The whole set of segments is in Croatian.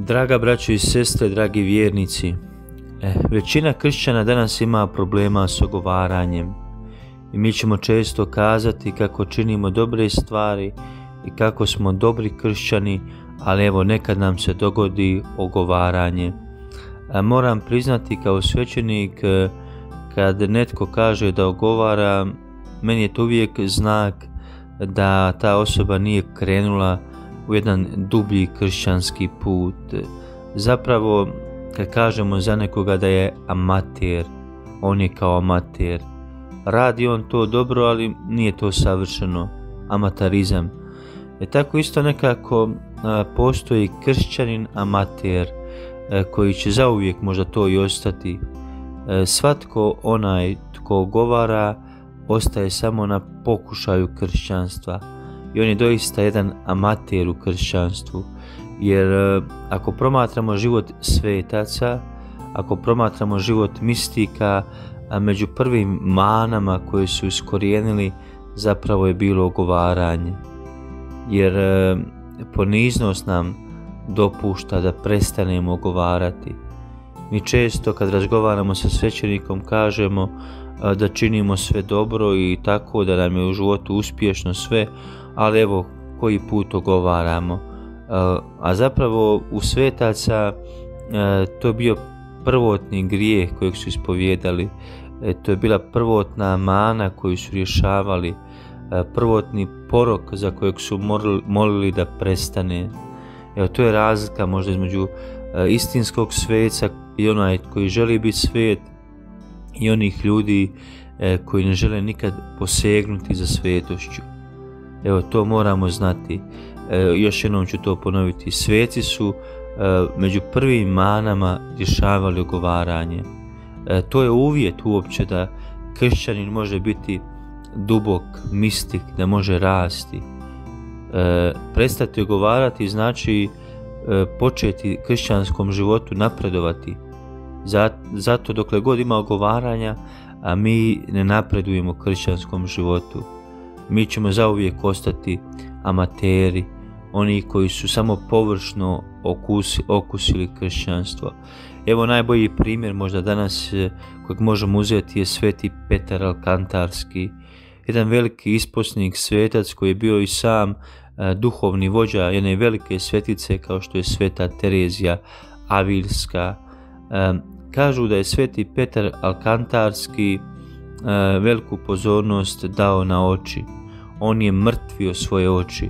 Draga braćo i sestre, dragi vjernici, većina kršćana danas ima problema s ogovaranjem i mi ćemo često kazati kako činimo dobre stvari i kako smo dobri kršćani, ali evo nekad nam se dogodi ogovaranje. Moram priznati kao svećenik, kad netko kaže da ogovara, meni je to uvijek znak da ta osoba nije krenula u jedan dublji kršćanski put. Zapravo, kad kažemo za nekoga da je amater, on je kao amater. Radi on to dobro, ali nije to savršeno. Amatarizam. Tako isto nekako postoji kršćanin amater koji će zauvijek možda to i ostati. Svatko onaj tko ogovara ostaje samo na pokušaju kršćanstva i on je doista jedan amater u kršćanstvu, jer ako promatramo život svetaca, ako promatramo život mistika, među prvim manama koje su iskorijenili zapravo je bilo ogovaranje, jer poniznost nam dopušta da prestanemo ogovarati. Mi često kad razgovaramo sa svećenikom kažemo da činimo sve dobro i tako da nam je u životu uspješno sve, ali evo koji put ogovaramo. A zapravo u svetaca to je bio prvotni grijeh kojeg su ispovijedali, to je bila prvotna mana koju su rješavali, prvotni porok za kojeg su molili da prestane. Evo, to je razlika možda između istinskog sveca i onaj koji želi biti svet i onih ljudi koji ne žele nikad posegnuti za svetošću. Evo, to moramo znati. Još jednom ću to ponoviti. Sveci su među prvim manama rješavali ogovaranje. To je uvjet uopće da kršćanin može biti dubok, mistik, da može rasti. Prestati ogovarati znači početi kršćanskom životu napredovati. Zato dokle god ima ogovaranja, a mi ne napredujemo u kršćanskom životu. Mi ćemo zauvijek ostati amateri, oni koji su samo površno okusili kršćanstvo. Evo, najbolji primjer možda danas kojeg možemo uzeti je sveti Petar Alkantarski, jedan veliki isposnik svetac koji je bio i sam duhovni vođa jedne velike svetice kao što je sveta Terezija Avilska. Kažu da je sveti Petar Alkantarski veliku pozornost dao na oči. On je mrtvio svoje oči.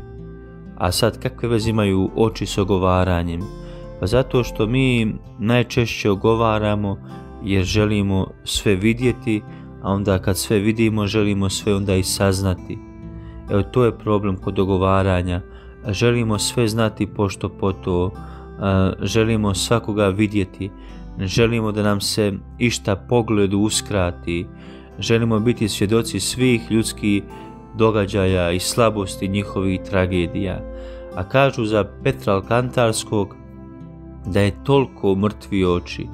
A sad kakve veze imaju oči s ogovaranjem? Pa zato što mi najčešće ogovaramo jer želimo sve vidjeti, a onda kad sve vidimo želimo sve onda i saznati. Evo, to je problem kod ogovaranja. Želimo sve znati pošto poto, želimo svakoga vidjeti, ne želimo da nam se išta pogledu uskrati, želimo biti svjedoci svih ljudskih događaja i slabosti njihovih tragedija. A kažu za Petra Alkantarskog da je toliko mrtvio oči,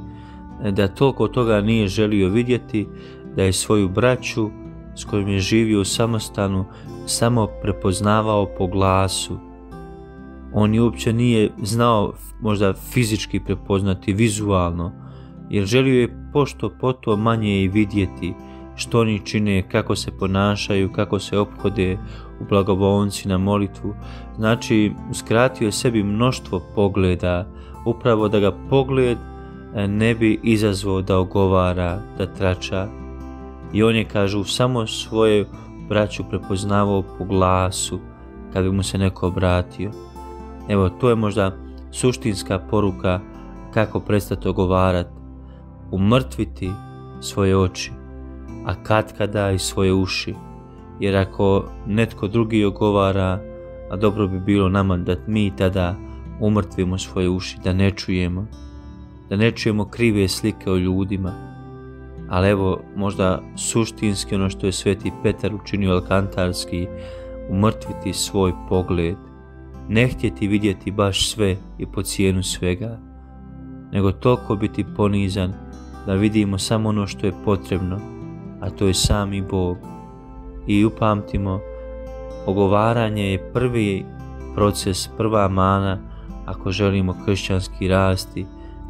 da toliko toga nije želio vidjeti, da je svoju braću s kojom je živio u samostanu samo prepoznavao po glasu. On je uopće nije znao možda fizički prepoznati, vizualno, jer želio je pošto poto manje i vidjeti što oni čine, kako se ponašaju, kako se ophode u blagobolnici na molitvu. Znači, uskratio je sebi mnoštvo pogleda, upravo da ga pogled ne bi izazvao da ogovara, da trača. I on je, kažu, samo svoje braću prepoznavao po glasu kad bi mu se neko obratio. Evo, to je možda suštinska poruka kako prestati ogovarati. Umrtviti svoje oči, a katkada i svoje uši. Jer ako netko drugi ogovara, a dobro bi bilo nama da mi tada umrtvimo svoje uši, da ne čujemo krive slike o ljudima. Ali evo, možda suštinski ono što je sveti Petar učinio Alkantarski, umrtviti svoj pogled, ne htjeti vidjeti baš sve i po cijenu svega, nego toliko biti ponizan da vidimo samo ono što je potrebno, a to je sami Bog. I upamtimo, ogovaranje je prvi proces, prva mana ako želimo kršćanski rasti,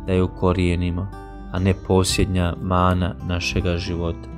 da je ukorijenimo, a ne posljednja mana našega života.